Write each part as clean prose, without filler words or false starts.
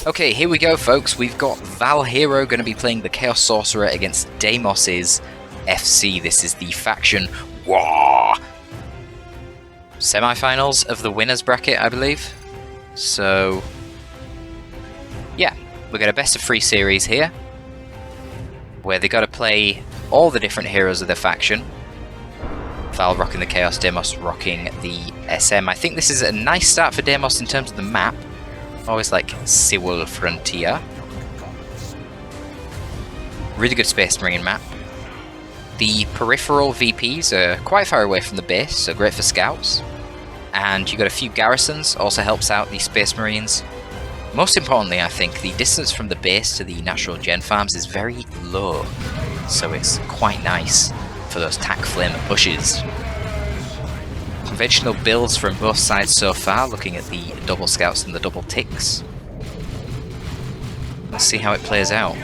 Okay, here we go, folks. We've got ValHero going to be playing the Chaos Sorcerer against Deimos' FC. This is the faction waaagh semi-finals of the winners bracket, I believe. So, yeah, we got a best of 3 series here, where they got to play all the different heroes of their faction. Val rocking the Chaos, Deimos rocking the SM. I think this is a nice start for Deimos in terms of the map. Always like Civil Frontier. Really good Space Marine map. The peripheral VPs are quite far away from the base, so great for scouts. And you got a few garrisons, also helps out the Space Marines. Most importantly, I think the distance from the base to the natural gen farms is very low, so it's quite nice for those tack flame pushes. Conventional builds from both sides so far, looking at the double scouts and the double ticks. Let's see how it plays out.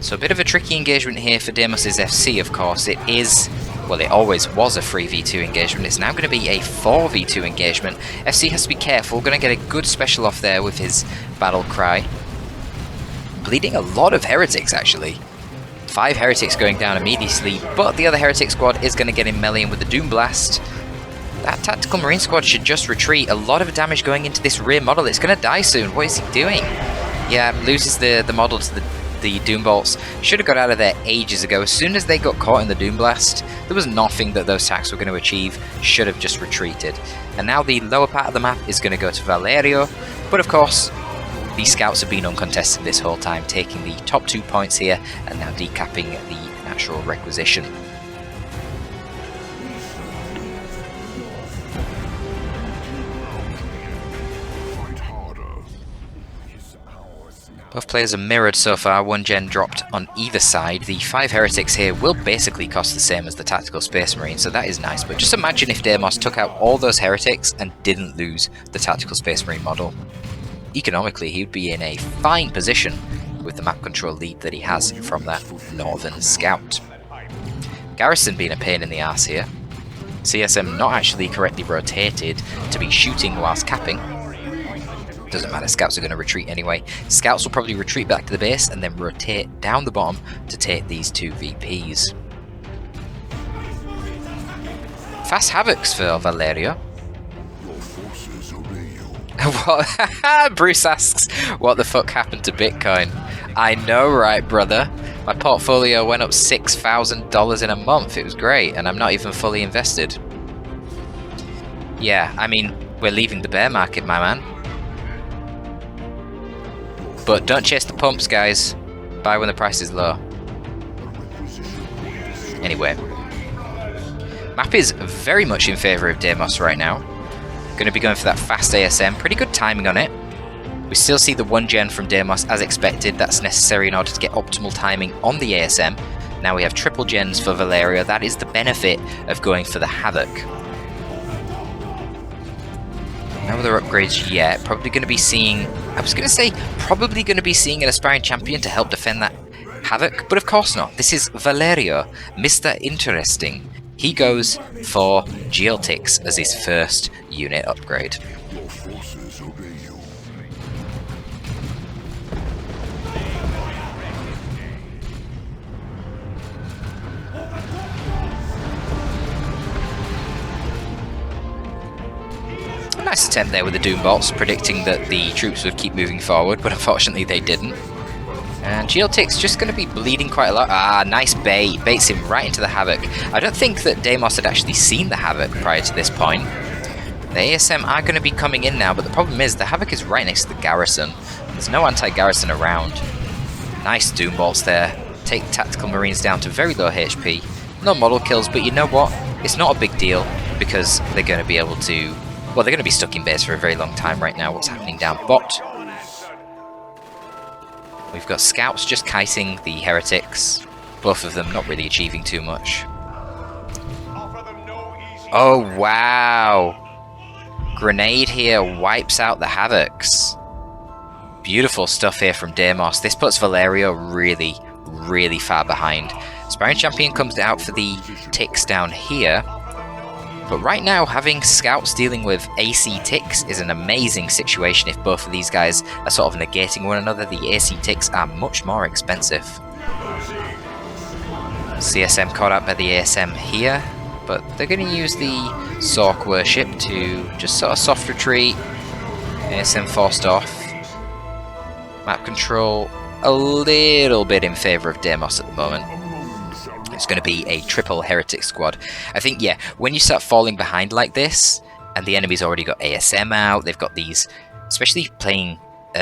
So a bit of a tricky engagement here for Deimos' FC, of course. It is, well, it always was a 3v2 engagement. It's now going to be a 4v2 engagement. FC has to be careful, going to get a good special off there with his battle cry. Bleeding a lot of heretics, actually. 5 heretics going down immediately, but the other heretic squad is going to get in melee with the Doom Blast. That tactical marine squad should just retreat. A lot of damage going into this rear model. It's going to die soon. What is he doing? Yeah, loses the model to the Doom Bolts. Should have got out of there ages ago. As soon as they got caught in the Doom Blast, there was nothing that those attacks were going to achieve. Should have just retreated. And now the lower part of the map is going to go to ValHero, but of course, the scouts have been uncontested this whole time, taking the top 2 points here and now decapping the natural requisition. Both players are mirrored so far, 1 gen dropped on either side. The 5 heretics here will basically cost the same as the tactical Space Marine, so that is nice. But just imagine if Deimos took out all those heretics and didn't lose the tactical Space Marine model. Economically, he would be in a fine position with the map control lead that he has from that Northern Scout. Garrison being a pain in the ass here. CSM not actually correctly rotated to be shooting whilst capping. Doesn't matter, scouts are going to retreat anyway. Scouts will probably retreat back to the base and then rotate down the bottom to take these 2 VPs. Fast Havocs for ValHero. What? Bruce asks, what the fuck happened to Bitcoin? I know, right, brother? My portfolio went up $6,000 in a month. It was great, and I'm not even fully invested. Yeah, I mean, we're leaving the bear market, my man. But don't chase the pumps, guys. Buy when the price is low. Anyway. Map is very much in favour of Deimos right now. Going to be going for that fast ASM. Pretty good timing on it. We still see the 1 gen from Deimos as expected. That's necessary in order to get optimal timing on the ASM. Now we have triple gens for ValHero. That is the benefit of going for the Havoc. No other upgrades yet. Probably going to be seeing... I was going to say, probably going to be seeing an aspiring champion to help defend that Havoc. But of course not. This is ValHero, Mr. Interesting. He goes for Geotix as his first unit upgrade. A nice attempt there with the Doom Bolts, predicting that the troops would keep moving forward, but unfortunately they didn't. And Geotix just going to be bleeding quite a lot. Ah, nice bait. Baits him right into the Havoc. I don't think that Deimos had actually seen the Havoc prior to this point. The ASM are going to be coming in now, but the problem is the Havoc is right next to the Garrison. There's no anti-Garrison around. Nice Doom Bolts there. Take Tactical Marines down to very low HP. No model kills, but you know what? It's not a big deal because they're going to be able to... Well, they're going to be stuck in base for a very long time right now. What's happening down bot? We've got scouts just kiting the heretics. Both of them not really achieving too much. Oh, wow. Grenade here wipes out the Havocs. Beautiful stuff here from Deimos. This puts ValHero really, really far behind. Aspiring Champion comes out for the ticks down here. But right now, having scouts dealing with AC ticks is an amazing situation if both of these guys are sort of negating one another. The AC ticks are much more expensive. CSM caught out by the ASM here, but they're going to use the Sork worship to just sort of soft retreat. ASM forced off. Map control a little bit in favour of Deimos at the moment. It's going to be a triple heretic squad. I think, yeah, when you start falling behind like this, and the enemy's already got ASM out, they've got these, especially playing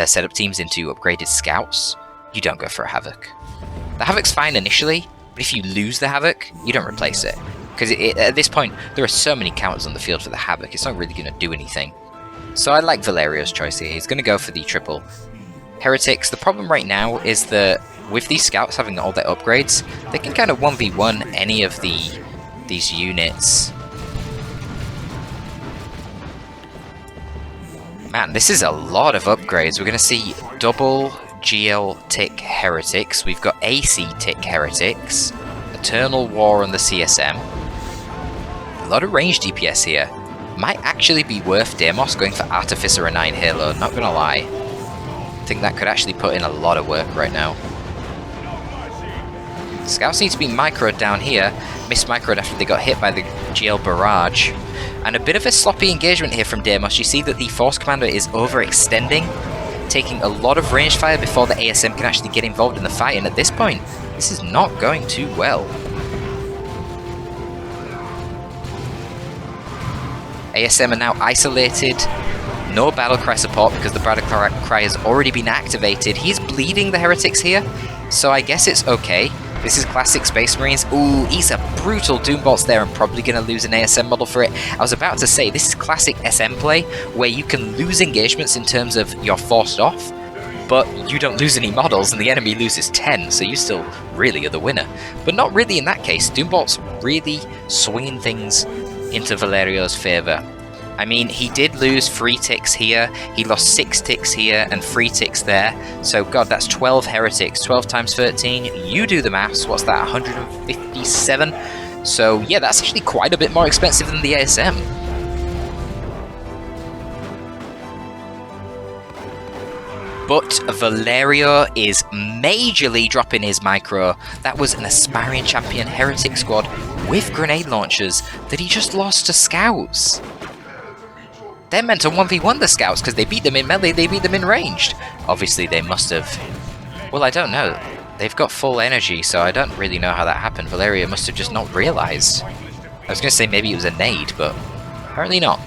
setup teams into upgraded scouts, you don't go for a Havoc. The Havoc's fine initially, but if you lose the Havoc, you don't replace it. Because at this point, there are so many counters on the field for the Havoc, it's not really going to do anything. So I like ValHero's choice here. He's going to go for the triple heretics. The problem right now is that with these scouts having all their upgrades, they can kind of 1v1 any of these units. Man, this is a lot of upgrades. We're going to see double GL tick heretics. We've got AC tick heretics. Eternal War on the CSM. A lot of range DPS here. Might actually be worth Deimos going for Artificer and 9 Halo, not going to lie. I think that could actually put in a lot of work right now. Scouts need to be microed down here. Missed-microed after they got hit by the GL barrage. And a bit of a sloppy engagement here from Deimos. You see that the Force Commander is overextending, taking a lot of range fire before the ASM can actually get involved in the fight. And at this point, this is not going too well. ASM are now isolated. No Battlecry support because the Battlecry has already been activated. He's bleeding the heretics here, so I guess it's okay. This is classic Space Marines. Ooh, he's a brutal Doombolts there. I'm probably going to lose an ASM model for it. I was about to say, this is classic SM play, where you can lose engagements in terms of you're forced off, but you don't lose any models and the enemy loses 10, so you still really are the winner. But not really in that case. Doombolts really swinging things into ValHero's favour. I mean, he did lose 3 ticks here, he lost 6 ticks here, and 3 ticks there. So, God, that's 12 heretics. 12 times 13, you do the maths, what's that, 157? So, yeah, that's actually quite a bit more expensive than the ASM. But ValHero is majorly dropping his micro. That was an aspiring champion heretic squad with grenade launchers that he just lost to scouts. They're meant to 1v1 the scouts because they beat them in melee, they beat them in ranged. Obviously they must have... Well, I don't know. They've got full energy, so I don't really know how that happened. ValHero must have just not realised. I was going to say maybe it was a nade, but apparently not.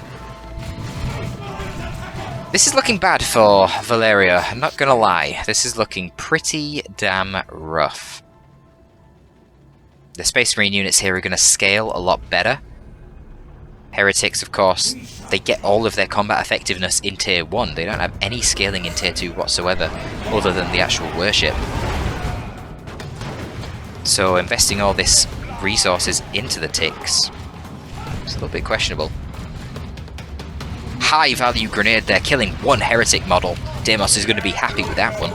This is looking bad for ValHero, I'm not going to lie. This is looking pretty damn rough. The Space Marine units here are going to scale a lot better. Heretics, of course, they get all of their combat effectiveness in Tier 1. They don't have any scaling in Tier 2 whatsoever, other than the actual worship. So investing all this resources into the ticks, it's a little bit questionable. High value grenade there, killing 1 heretic model. Deimos is going to be happy with that one.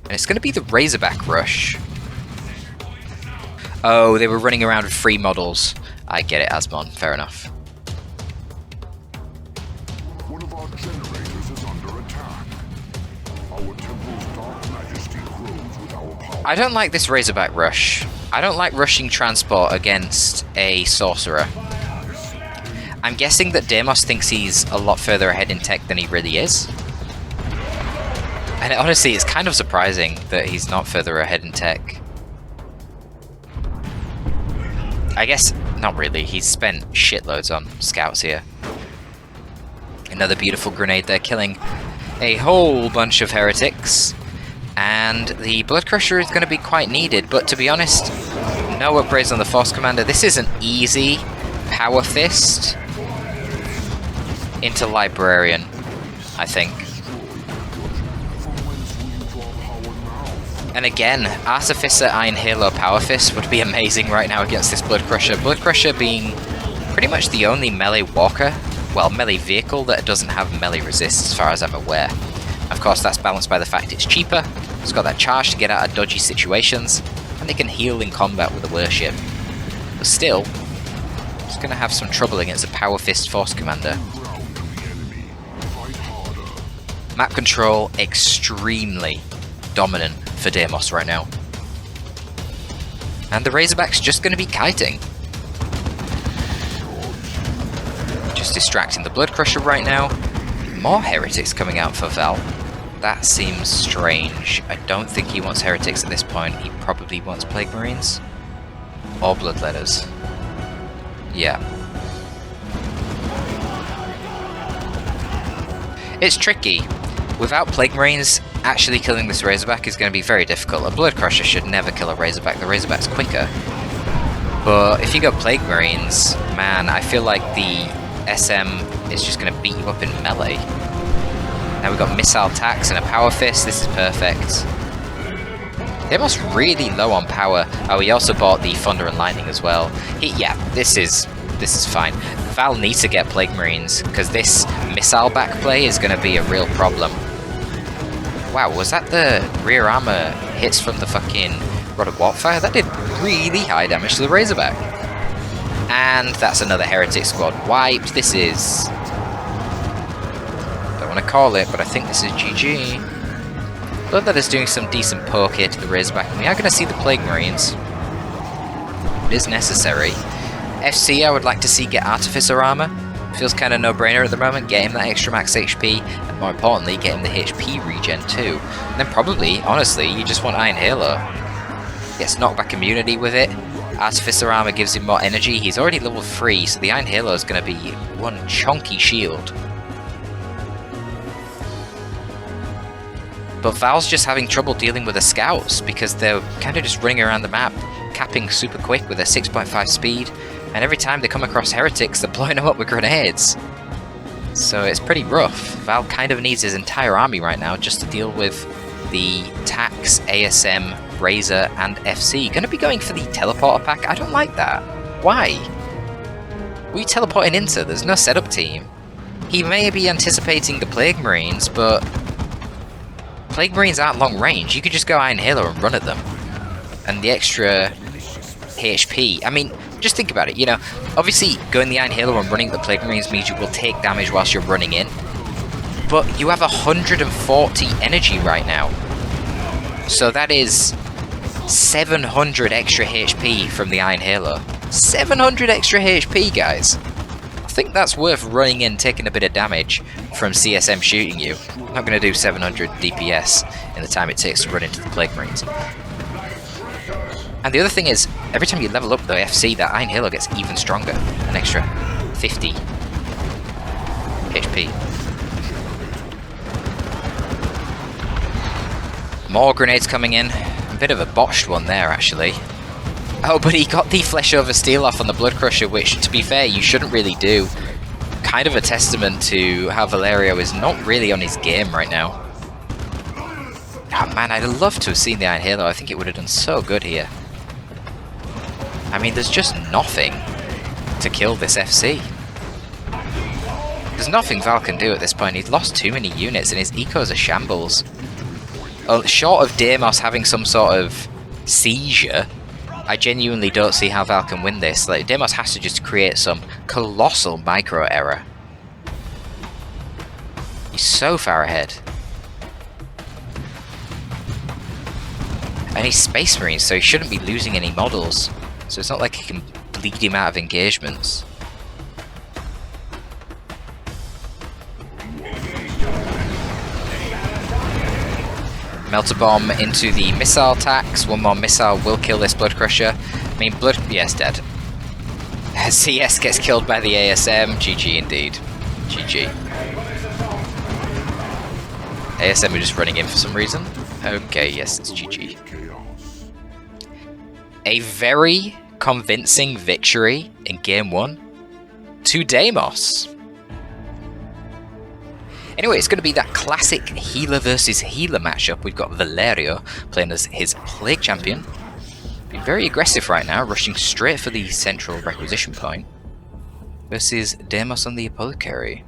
And it's going to be the Razorback rush. Oh, they were running around with 3 models. I get it, Asmon. Fair enough. One of our generators is under attack. Our temple's dark majesty grows with our power. I don't like this Razorback rush. I don't like rushing transport against a sorcerer. I'm guessing that Deimos thinks he's a lot further ahead in tech than he really is. And honestly, it's kind of surprising that he's not further ahead in tech. I guess, not really, he's spent shitloads on scouts here. Another beautiful grenade there, killing a whole bunch of heretics. And the Blood Crusher is going to be quite needed, but to be honest, no upgrades on the Force Commander. This is an easy Power Fist into Librarian, I think. And again, Artificer Iron Halo Power Fist would be amazing right now against this Blood Crusher. Blood Crusher being pretty much the only melee walker, well, melee vehicle that doesn't have melee resist as far as I'm aware. Of course, that's balanced by the fact it's cheaper, it's got that charge to get out of dodgy situations, and they can heal in combat with the worship. But still, it's going to have some trouble against a Power Fist Force Commander. Map control extremely dominant for Deimos right now. And the Razorback's just going to be kiting. Just distracting the Blood Crusher right now. More Heretics coming out for Val. That seems strange. I don't think he wants Heretics at this point. He probably wants Plague Marines. Or Bloodletters. Yeah. It's tricky. Without Plague Marines, actually killing this Razorback is going to be very difficult. A Blood Crusher should never kill a Razorback. The Razorback's quicker. But if you go Plague Marines, man, I feel like the SM is just going to beat you up in melee. Now we've got Missile Tax and a Power Fist. This is perfect. Deimos really low on power. Oh, he also bought the Thunder and Lightning as well. Yeah, this is fine. Val needs to get Plague Marines, because this missile back play is going to be a real problem. Wow, was that the rear armor hits from the fucking Rod of Warpfire? That did really high damage to the Razorback. And that's another Heretic squad wiped. This is... don't want to call it, but I think this is GG. Bloodletter's doing some decent poke here to the Razorback, and we are going to see the Plague Marines. It is necessary. FC, I would like to see get Artificer Armor. Feels kind of no-brainer at the moment. Get him that extra max HP, and more importantly, get him the HP regen too. And then probably, honestly, you just want Iron Halo. Gets knockback immunity with it. Artificer Armor gives him more energy. He's already level 3, so the Iron Halo is going to be one chunky shield. But Val's just having trouble dealing with the scouts because they're kind of just running around the map, capping super quick with a 6.5 speed, and every time they come across heretics, they're blowing them up with grenades. So it's pretty rough. Val kind of needs his entire army right now just to deal with the Tax, ASM, Razor, and FC. Gonna be going for the teleporter pack? I don't like that. Why? What are you teleporting into? There's no setup team. He may be anticipating the Plague Marines, but Plague Marines aren't long range. You could just go Iron Halo and run at them. And the extra HP, I mean, just think about it, you know, obviously going the Iron Halo and running at the Plague Marines means you will take damage whilst you're running in, but you have 140 energy right now. So that is 700 extra HP from the Iron Halo. 700 extra HP, guys. I think that's worth running in, taking a bit of damage from CSM shooting you. I'm not going to do 700 DPS in the time it takes to run into the Plague Marines. And the other thing is, every time you level up the FC, that Iron Halo gets even stronger. An extra 50 HP. More grenades coming in. A bit of a botched one there, actually. Oh, but he got the Flesh Over Steel off on the Blood Crusher, which, to be fair, you shouldn't really do. Kind of a testament to how ValHero is not really on his game right now. Oh man, I'd love to have seen the Iron Halo. I think it would have done so good here. I mean, there's just nothing to kill this FC. There's nothing Val can do at this point. He's lost too many units and his eco's a shambles. Short of Deimos having some sort of seizure, I genuinely don't see how Val can win this. Like, Deimos has to just create some colossal micro error. He's so far ahead. And he's Space Marine, so he shouldn't be losing any models. So it's not like he can bleed him out of engagements. Melter Bomb into the missile tax. One more missile will kill this Blood Crusher. I mean, yes, dead. CS gets killed by the ASM. GG indeed. GG. ASM are just running in for some reason. Okay, yes, it's GG. A very convincing victory in Game 1 to Deimos. Anyway, it's going to be that classic healer versus healer matchup. We've got ValHero playing as his Plague Champion. Being very aggressive right now, rushing straight for the central requisition point. Versus Deimos on the Apothecary.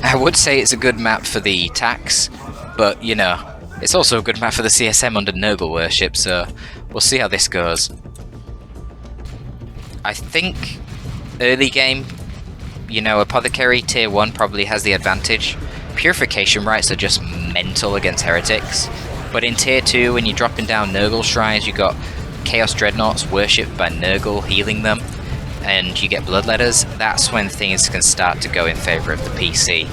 I would say it's a good map for the tax, but you know, it's also a good map for the CSM under Nurgle worship, so we'll see how this goes. I think early game, you know, Apothecary tier 1 probably has the advantage. Purification rites are just mental against heretics, but in tier 2 when you're dropping down Nurgle shrines, you got Chaos Dreadnoughts worshipped by Nurgle healing them, and you get Bloodletters. That's when things can start to go in favour of the PC.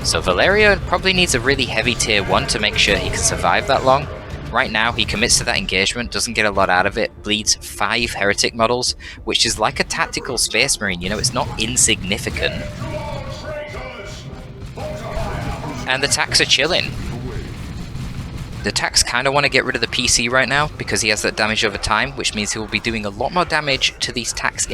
So Valerio probably needs a really heavy tier 1 to make sure he can survive that long. Right now he commits to that engagement, doesn't get a lot out of it, bleeds 5 heretic models, which is like a tactical Space Marine, you know, it's not insignificant. And the tax are chilling. The tax kind of want to get rid of the PC right now because he has that damage over time, which means he will be doing a lot more damage to these tax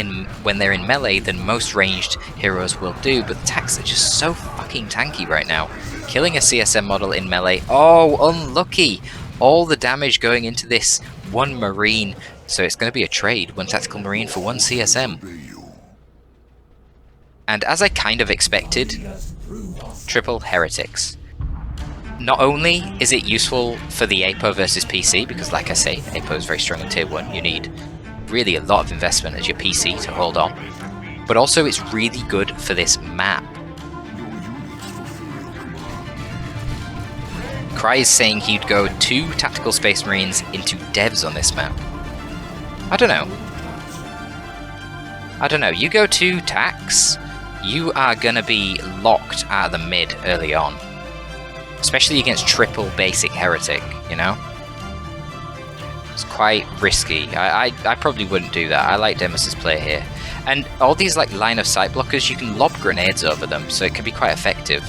when they're in melee than most ranged heroes will do, but the tax are just so fucking tanky right now. Killing a CSM model in melee, oh, unlucky! All the damage going into this one Marine, so it's going to be a trade, 1 Tactical Marine for 1 CSM. And as I kind of expected, triple heretics. Not only is it useful for the APO versus PC, because like I say, APO is very strong in tier 1, you need really a lot of investment as your PC to hold on, but also it's really good for this map. Cry is saying he'd go 2 Tactical Space Marines into devs on this map. I don't know, you go 2 tax, you are gonna be locked out of the mid early on. Especially against triple basic heretic, you know? It's quite risky. I probably wouldn't do that. I like Deimos' play here. And all these like line of sight blockers, you can lob grenades over them, so it can be quite effective.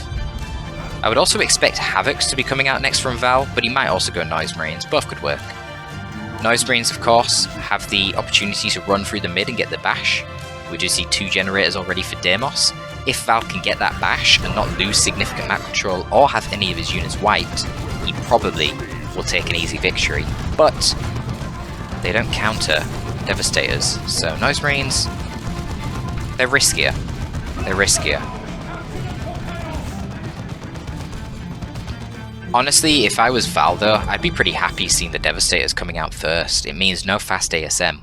I would also expect Havocs to be coming out next from Val, but he might also go Noise Marines. Both could work. Noise Marines, of course, have the opportunity to run through the mid and get the bash. We do see 2 generators already for Deimos. If Val can get that bash and not lose significant map control or have any of his units wiped, he probably will take an easy victory. But they don't counter Devastators, so Noise Marines, they're riskier. They're riskier. Honestly, if I was Val though, I'd be pretty happy seeing the Devastators coming out first. It means no fast ASM.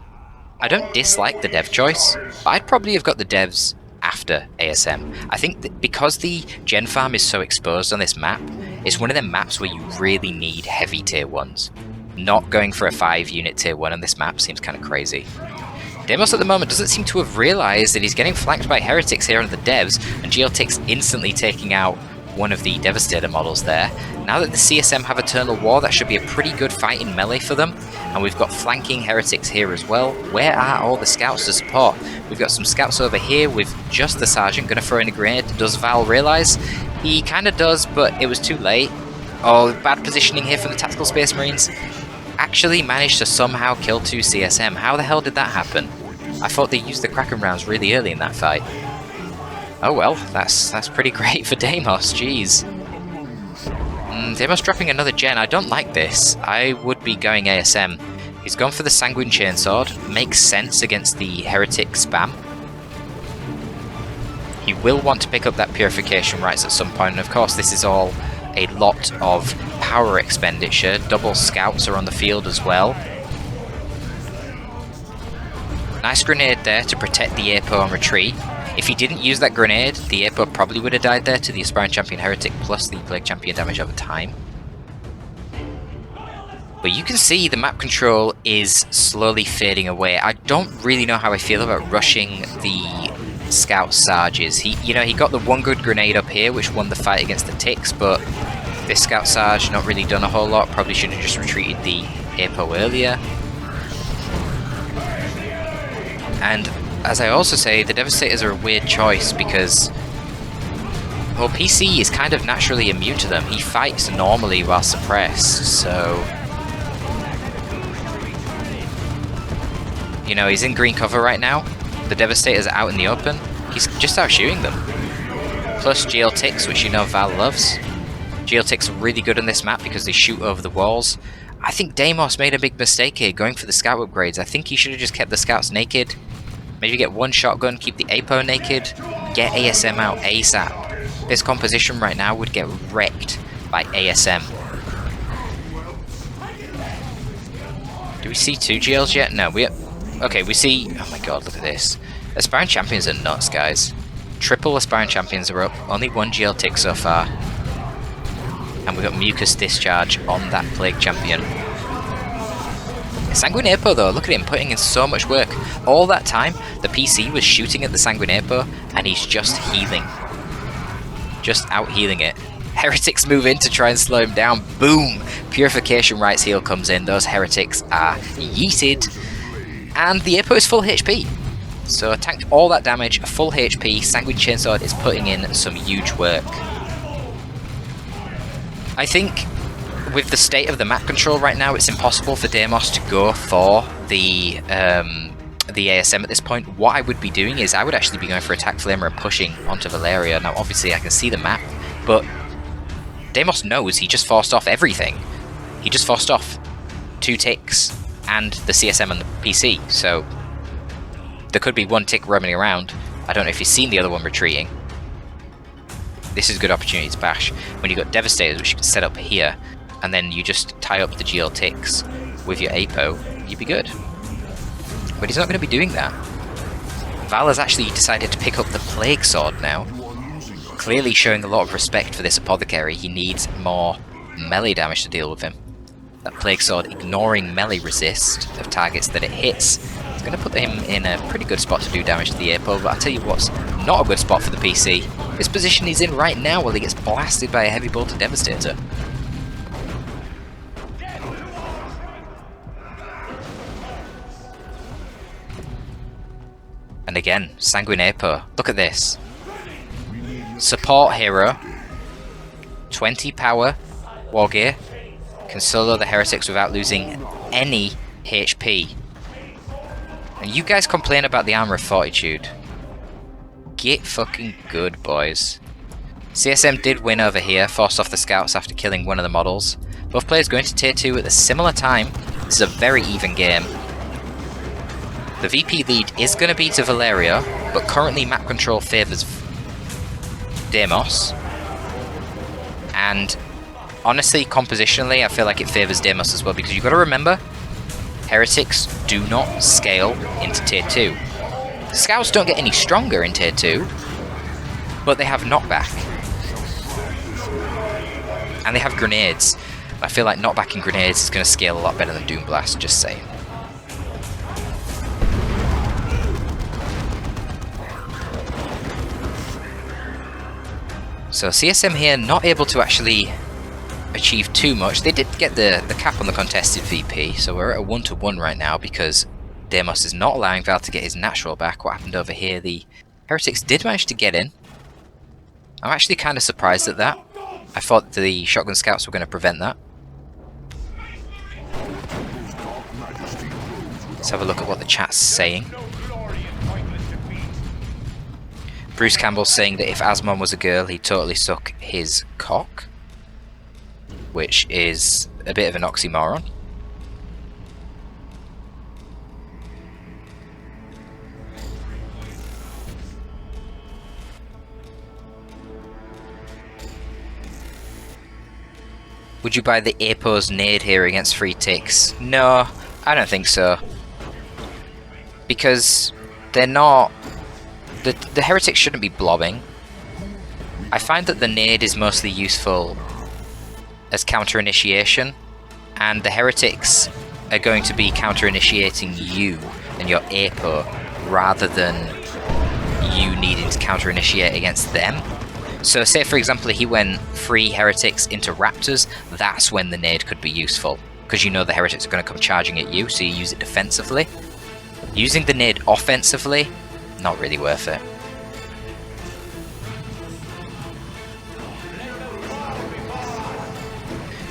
I don't dislike the dev choice, but I'd probably have got the devs after ASM. I think that because the gen farm is so exposed on this map, it's one of them maps where you really need heavy tier 1s. Not going for a 5 unit tier 1 on this map seems kind of crazy. Deimos at the moment doesn't seem to have realised that he's getting flanked by heretics here on the devs, and Geotix instantly taking out one of the Devastator models there. Now that the CSM have Eternal War, that should be a pretty good fight in melee for them. And we've got flanking heretics here as well. Where are all the scouts to support? We've got some scouts over here with just the sergeant going to throw in a grenade. Does Val realise? He kind of does, but it was too late. Oh, bad positioning here from the Tactical Space Marines. Actually managed to somehow kill 2 CSM. How the hell did that happen? I thought they used the Kraken rounds really early in that fight. Oh well, that's pretty great for Deimos, jeez. Deimos dropping another gen, I don't like this. I would be going ASM. He's gone for the Sanguine Chainsword, makes sense against the Heretic spam. He will want to pick up that Purification rights at some point, and of course this is all a lot of power expenditure. Double scouts are on the field as well. Nice grenade there to protect the APO on retreat. If he didn't use that grenade, the APO probably would have died there to the Aspiring Champion Heretic plus the Plague Champion damage over time. But you can see the map control is slowly fading away. I don't really know how I feel about rushing the Scout Sarges. He got the one good grenade up here, which won the fight against the Ticks, but this Scout Sarge not really done a whole lot. Probably should have just retreated the APO earlier. And as I also say, the Devastators are a weird choice because, well, PC is kind of naturally immune to them. He fights normally while suppressed, so... You know, he's in green cover right now. The Devastators are out in the open. He's just out shooting them. Plus Geotix, which you know Val loves. Geotix are really good on this map because they shoot over the walls. I think Deimos made a big mistake here going for the scout upgrades. I think he should have just kept the scouts naked. Maybe get one shotgun, keep the APO naked, get ASM out ASAP. this composition right now would get wrecked by ASM. Do we see 2 GLs yet? No, okay, we see... Oh my god, look at this. Aspiring Champions are nuts, guys. Triple Aspiring Champions are up. Only 1 GL tick so far. And we've got Mucus Discharge on that Plague Champion. Sanguine Apo though, look at him putting in so much work. All that time, the PC was shooting at the Sanguine Apo, and he's just healing. Just out healing it. Heretics move in to try and slow him down. Boom! Purification Rites heal comes in. Those heretics are yeeted. And the Apo is full HP. So tanked all that damage, full HP. Sanguine Chainsword is putting in some huge work. I think with the state of the map control right now, it's impossible for Deimos to go for the ASM at this point. What I would be doing is I would actually be going for Attack Flamer and pushing onto Valeria. Now obviously I can see the map, but Deimos knows he just forced off everything. He just forced off 2 ticks and the CSM and the PC, so there could be 1 tick roaming around. I don't know if you've seen the other one retreating. This is a good opportunity to bash. When you've got Devastators, which you can set up here, and then you just tie up the GL ticks with your Apo, you'd be good. But he's not going to be doing that. Val has actually decided to pick up the Plague Sword now. Clearly showing a lot of respect for this Apothecary. He needs more melee damage to deal with him. That Plague Sword, ignoring melee resist of targets that it hits, is going to put him in a pretty good spot to do damage to the Apo. But I'll tell you what's not a good spot for the PC. This position he's in right now while he gets blasted by a heavy bolter Devastator. And again, Sanguine Apo. Look at this. Support hero. 20 power. War gear. Can solo the heretics without losing any HP. And you guys complain about the armor of fortitude. Get fucking good, boys. CSM did win over here, forced off the scouts after killing one of the models. Both players going to tier 2 at a similar time. This is a very even game. The VP lead is going to be to Valeria, but currently map control favours Deimos. And honestly, compositionally, I feel like it favours Deimos as well, because you've got to remember, heretics do not scale into tier 2. Scouts don't get any stronger in tier 2, but they have knockback. And they have grenades. I feel like knockback and grenades is going to scale a lot better than Doom Blast, just saying. So CSM here not able to actually achieve too much. They did get the cap on the contested VP, so we're at a 1-to-1 right now because Deimos is not allowing Val to get his natural back. What happened over here? The heretics did manage to get in. I'm actually kind of surprised at that. I thought the shotgun scouts were going to prevent that. Let's have a look at what the chat's saying. Bruce Campbell's saying that if Asmon was a girl, he'd totally suck his cock. Which is a bit of an oxymoron. Would you buy the Apo's nade here against free ticks? No, I don't think so. Because they're not... The heretics shouldn't be blobbing. I find that the nade is mostly useful as counter-initiation, and the heretics are going to be counter-initiating you and your Apo rather than you needing to counter-initiate against them. So say for example he went free heretics into raptors, that's when the nade could be useful, because you know the heretics are going to come charging at you, so you use it defensively. Using the nade offensively, not really worth it.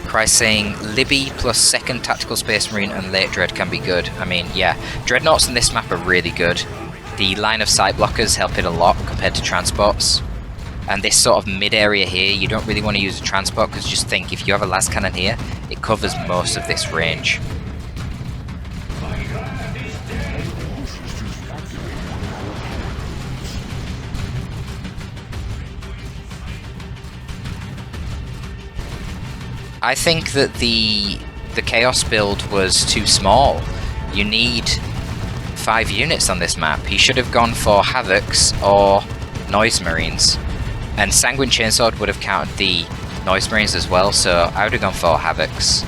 Christ saying Libby plus second Tactical Space Marine and late Dread can be good. I mean, yeah, Dreadnoughts on this map are really good. The line of sight blockers help it a lot compared to transports. And this sort of mid-area here, you don't really want to use a transport, because just think, if you have a las cannon here, it covers most of this range. I think that the Chaos build was too small. You need 5 units on this map. He should have gone for Havocs or Noise Marines. And Sanguine Chainsword would have countered the Noise Marines as well, so I would have gone for Havocs.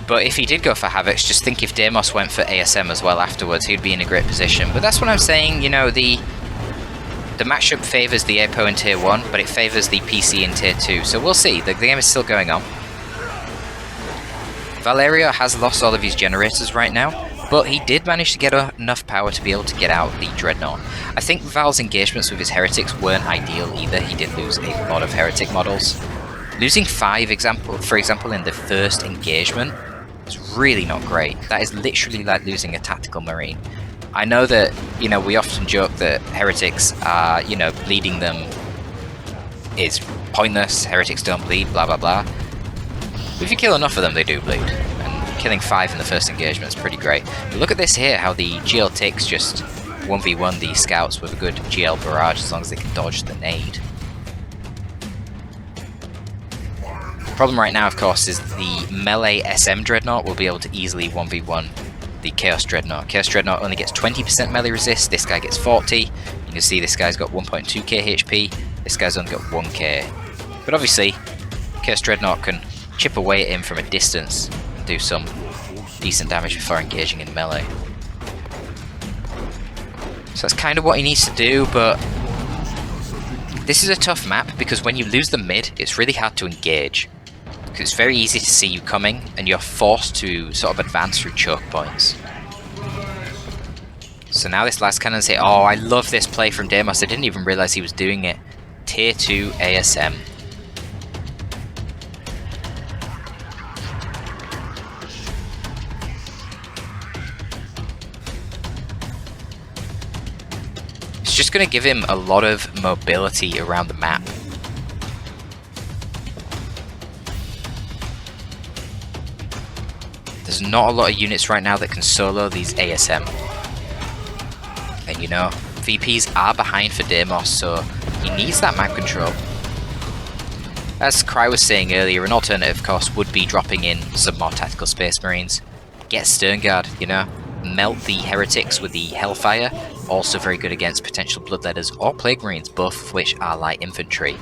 But if he did go for Havocs, just think if Deimos went for ASM as well afterwards, he'd be in a great position. But that's what I'm saying, you know, the matchup favours the APO in Tier 1, but it favours the PC in Tier 2. So we'll see, the game is still going on. ValHero has lost all of his generators right now, but he did manage to get enough power to be able to get out the Dreadnought. I think Val's engagements with his Heretics weren't ideal either. He did lose a lot of Heretic models. Losing 5, for example, in the first engagement is really not great. That is literally like losing a tactical Marine. I know that, you know, we often joke that Heretics are, you know, bleeding them is pointless, Heretics don't bleed, blah blah blah. But if you kill enough of them, they do bleed. And killing 5 in the first engagement is pretty great. But look at this here, how the GL Ticks just 1v1 the Scouts with a good GL barrage as long as they can dodge the nade. Problem right now, of course, is the melee SM Dreadnought will be able to easily 1v1 the Chaos Dreadnought. Chaos Dreadnought only gets 20% melee resist, this guy gets 40. You can see this guy's got 1.2k HP, this guy's only got 1k. But obviously, Chaos Dreadnought can chip away at him from a distance and do some decent damage before engaging in melee. So that's kind of what he needs to do, but this is a tough map because when you lose the mid, it's really hard to engage. Because it's very easy to see you coming, and you're forced to sort of advance through choke points. So now this last cannon's hit. Oh, I love this play from Deimos. I didn't even realise he was doing it. Tier 2 ASM. It's just going to give him a lot of mobility around the map. There's not a lot of units right now that can solo these ASM. And you know, VPs are behind for Deimos, so he needs that map control. As Cry was saying earlier, an alternative course would be dropping in some more tactical Space Marines. Get Sternguard, you know, melt the Heretics with the Hellfire, also very good against potential Bloodletters or Plague Marines, both of which are light infantry.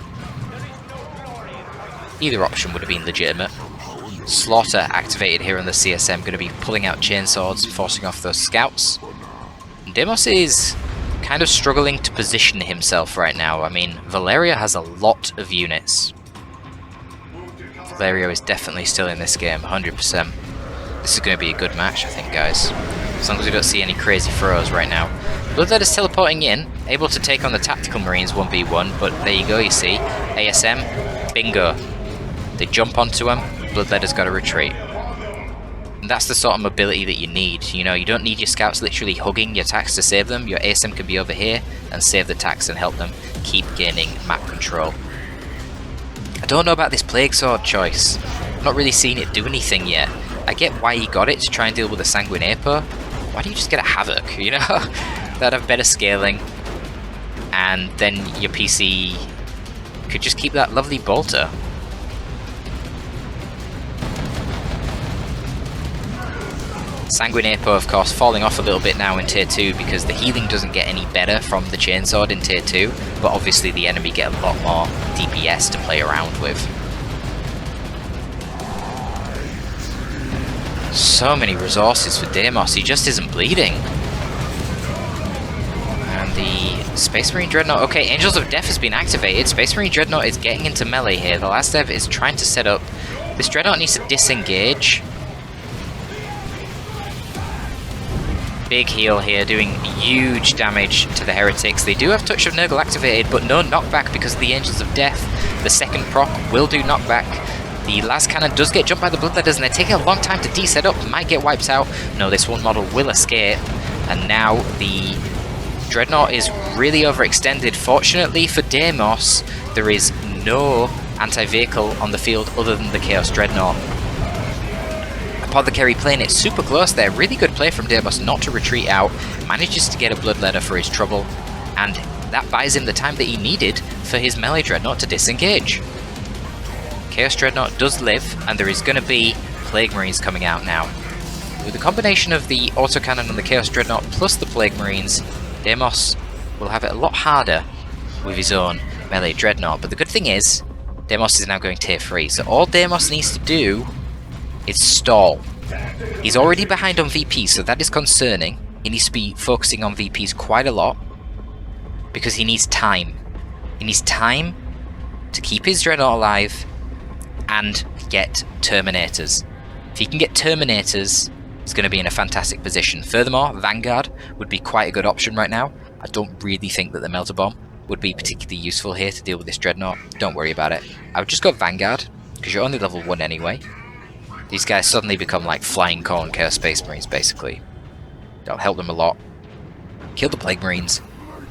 Either option would have been legitimate. Slaughter activated here on the CSM, going to be pulling out chainswords, forcing off those scouts. And Deimos is kind of struggling to position himself right now. I mean, ValHero has a lot of units. ValHero is definitely still in this game, 100%. This is going to be a good match, I think, guys. As long as we don't see any crazy throws right now. Bloodletter's teleporting in, able to take on the Tactical Marines 1v1, but there you go, you see. ASM, bingo. They jump onto him. Bloodletter's got to retreat. And that's the sort of mobility that you need. You know, you don't need your scouts literally hugging your tax to save them. Your ASM can be over here and save the tax and help them keep gaining map control. I don't know about this Plague Sword choice. I'm not really seeing it do anything yet. I get why he got it to try and deal with the Sanguine Apo. Why don't you just get a Havoc, you know? That'd have better scaling. And then your PC could just keep that lovely bolter. Sanguine Apo, of course, falling off a little bit now in Tier 2 because the healing doesn't get any better from the Chainsword in Tier 2, but obviously the enemy get a lot more DPS to play around with. So many resources for Deimos, he just isn't bleeding. And the Space Marine Dreadnought, okay, Angels of Death has been activated. Space Marine Dreadnought is getting into melee here. The last dev is trying to set up. This Dreadnought needs to disengage. Big heal here, doing huge damage to the Heretics. They do have Touch of Nurgle activated, but no knockback because of the Angels of Death. The second proc will do knockback. The last cannon does get jumped by the Bloodletters, and they're taking a long time to de-set up. Might get wiped out. No, this one model will escape. And now the Dreadnought is really overextended. Fortunately for Deimos, there is no anti-vehicle on the field other than the Chaos Dreadnought. Apothecary playing it super close there. Really good play from Deimos not to retreat out. Manages to get a Bloodletter for his trouble. And that buys him the time that he needed for his melee Dreadnought to disengage. Chaos Dreadnought does live, and there is going to be Plague Marines coming out now. With the combination of the Autocannon and the Chaos Dreadnought plus the Plague Marines, Deimos will have it a lot harder with his own melee Dreadnought. But the good thing is, Deimos is now going tier 3, so all Deimos needs to do is stall. He's already behind on VP, so that is concerning. He needs to be focusing on VPs quite a lot, because he needs time. He needs time to keep his Dreadnought alive and get Terminators. If he can get Terminators, he's going to be in a fantastic position. Furthermore, Vanguard would be quite a good option right now. I don't really think that the Melter Bomb would be particularly useful here to deal with this Dreadnought. Don't worry about it. I would just go Vanguard, because you're only level 1 anyway. These guys suddenly become like Flying Corn Chaos Space Marines, basically. That'll help them a lot. Kill the Plague Marines,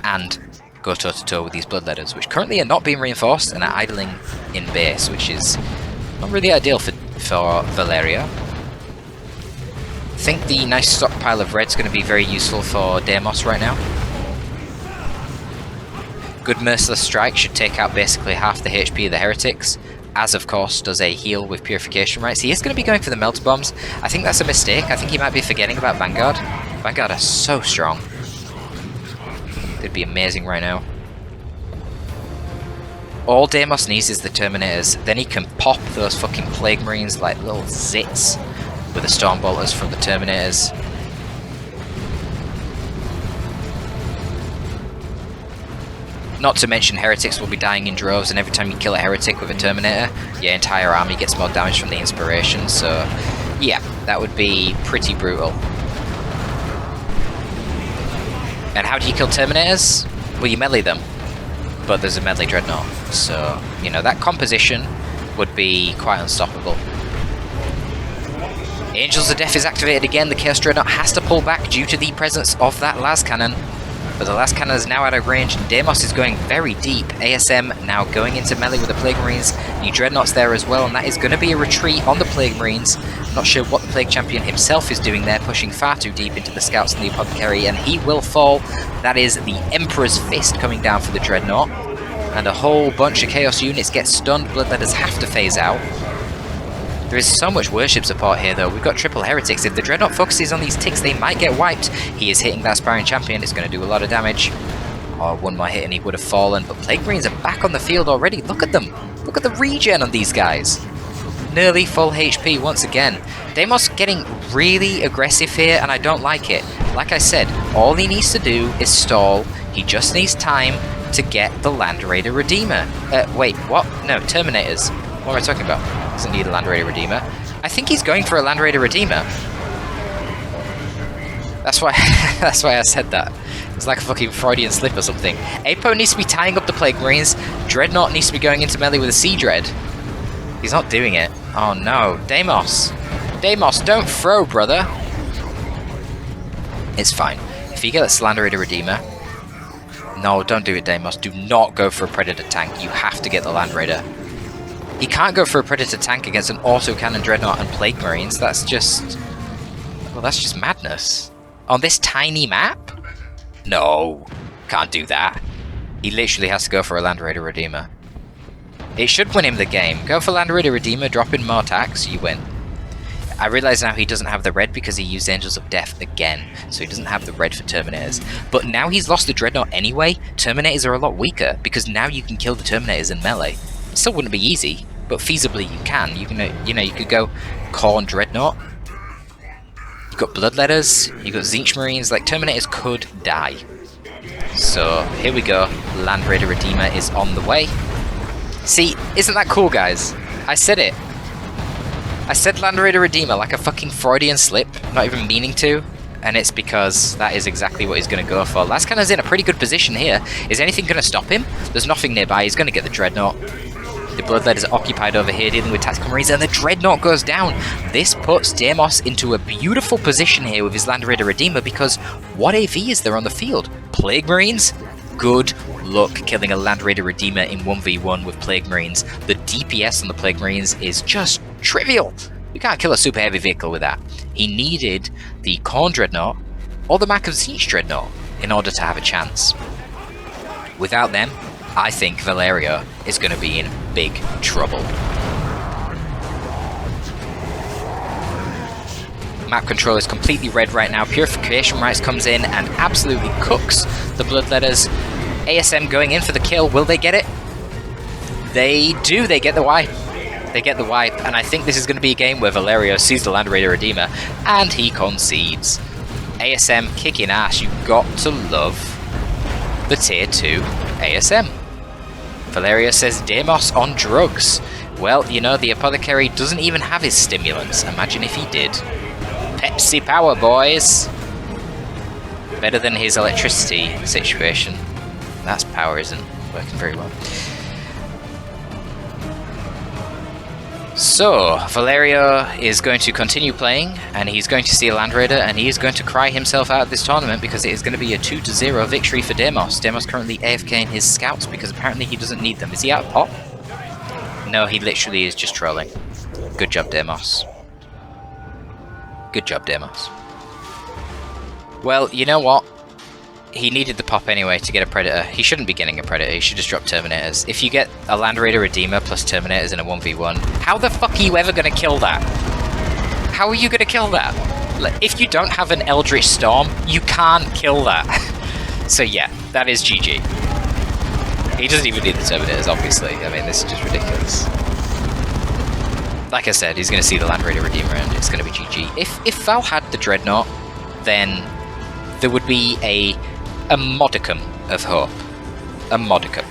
and go toe-to-toe with these Bloodletters, which currently are not being reinforced and are idling in base, which is not really ideal for ValHero. I think the nice stockpile of red's going to be very useful for Deimos right now. Good Merciless Strike should take out basically half the HP of the Heretics, as of course does a heal with Purification Rites. He is going to be going for the Melter Bombs. I think that's a mistake. I think he might be forgetting about Vanguard. Vanguard are so strong. They'd be amazing right now. All Deimos needs is the Terminators, then he can pop those fucking Plague Marines like little zits with the Storm Bolters from the Terminators. Not to mention Heretics will be dying in droves, and every time you kill a Heretic with a Terminator, your entire army gets more damage from the Inspiration, so yeah, that would be pretty brutal. And how do you kill Terminators? Well, you melee them, but there's a melee Dreadnought, so, you know, that composition would be quite unstoppable. Angels of Death is activated again. The Chaos Dreadnought has to pull back due to the presence of that Las Cannon. But the Las Cannon is now out of range, and Deimos is going very deep. ASM now going into melee with the Plague Marines. New Dreadnought's there as well, and that is going to be a retreat on the Plague Marines. Not sure what the Plague Champion himself is doing there, pushing far too deep into the Scouts and the Apothecary, and he will fall. That is the Emperor's Fist coming down for the Dreadnought. And a whole bunch of Chaos units get stunned. Bloodletters have to phase out. There is so much worship support here though. We've got triple Heretics. If the Dreadnought focuses on these ticks, they might get wiped. He is hitting that Aspiring Champion. It's going to do a lot of damage. Oh, one more hit and he would have fallen. But Plague Marines are back on the field already. Look at them. Look at the regen on these guys. Nearly full HP once again. Deimos getting really aggressive here, and I don't like it. Like I said, all he needs to do is stall. He just needs time to get the Land Raider Redeemer. Wait, what? No, Terminators. What am I talking about? Doesn't need a Land Raider Redeemer. I think he's going for a Land Raider Redeemer. That's why that's why I said that. It's like a fucking Freudian slip or something. Apo needs to be tying up the Plague Marines. Dreadnought needs to be going into melee with a Sea Dread. He's not doing it. Oh no. Deimos. Deimos, don't throw, brother. It's fine. If he gets Land Raider Redeemer... No, don't do it, Deimos. Do not go for a Predator tank. You have to get the Land Raider. He can't go for a Predator tank against an Autocannon Dreadnought and Plague Marines. That's just... Well, that's just madness. On this tiny map? No. Can't do that. He literally has to go for a Land Raider Redeemer. It should win him the game. Go for Land Raider Redeemer, drop in more attacks, you win. I realise now he doesn't have the red because he used Angels of Death again, so he doesn't have the red for Terminators. But now he's lost the Dreadnought anyway, Terminators are a lot weaker, because now you can kill the Terminators in melee. It still wouldn't be easy, but feasibly you can. You can, you could go Corn Dreadnought. You've got Bloodletters, you've got Zinch Marines, like Terminators could die. So here we go, Land Raider Redeemer is on the way. See, isn't that cool, guys? I said it. I said Land Raider Redeemer like a fucking Freudian slip, not even meaning to, and it's because that is exactly what he's going to go for. Las Cannon's in a pretty good position here. Is anything going to stop him? There's nothing nearby. He's going to get the Dreadnought. The Bloodletters are occupied over here dealing with Tactical Marines, and the Dreadnought goes down. This puts Deimos into a beautiful position here with his Land Raider Redeemer, because what AV is there on the field? Plague Marines? Good luck killing a Land Raider Redeemer in 1v1 with Plague Marines. The DPS on the Plague Marines is just trivial. You can't kill a super heavy vehicle with that. He needed the Khorne Dreadnought or the Mac of Tzeentch Dreadnought in order to have a chance. Without them, I think ValHero is going to be in big trouble. Map control is completely red right now. Purification Rites comes in and absolutely cooks the Bloodletters. ASM going in for the kill. Will they get it? They do. They get the wipe. They get the wipe. And I think this is going to be a game where ValHero sees the Land Raider Redeemer and he concedes. ASM kicking ass. You've got to love the Tier 2 ASM. ValHero says Deimos on drugs. Well, you know, the Apothecary doesn't even have his stimulants. Imagine if he did. Pepsi power, boys! Better than his electricity situation. That's power isn't working very well. So, ValHero is going to continue playing, and he's going to see a Land Raider, and he is going to cry himself out of this tournament because it is going to be a 2-0 victory for Deimos. Deimos currently AFKing his scouts because apparently he doesn't need them. Is he out of pop? No, he literally is just trolling. Good job, Deimos. Good job, Deimos. Well, you know what? He needed the pop anyway to get a Predator. He shouldn't be getting a Predator, he should just drop Terminators. If you get a Land Raider Redeemer plus Terminators in a 1v1, how the fuck are you ever going to kill that? How are you going to kill that? Like, if you don't have an Eldritch Storm, you can't kill that. So yeah, that is GG. He doesn't even need the Terminators, obviously. I mean, this is just ridiculous. Like I said, he's going to see the Land Raider Redeemer and it's going to be GG. If Val had the Dreadnought, then there would be a modicum of hope. A modicum.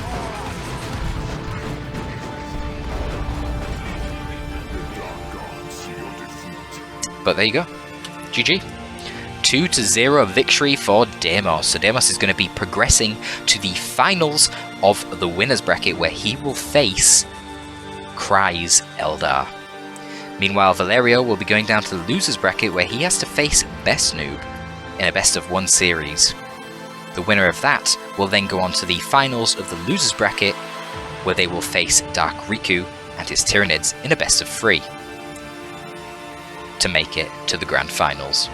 But there you go. GG. 2-0 victory for Deimos. So Deimos is going to be progressing to the finals of the winners bracket where he will face Kryze Eldar. Meanwhile, ValHero will be going down to the losers bracket where he has to face Best Noob in a best of 1 series. The winner of that will then go on to the finals of the losers bracket where they will face Dark Riku and his Tyranids in a best of 3 to make it to the grand finals.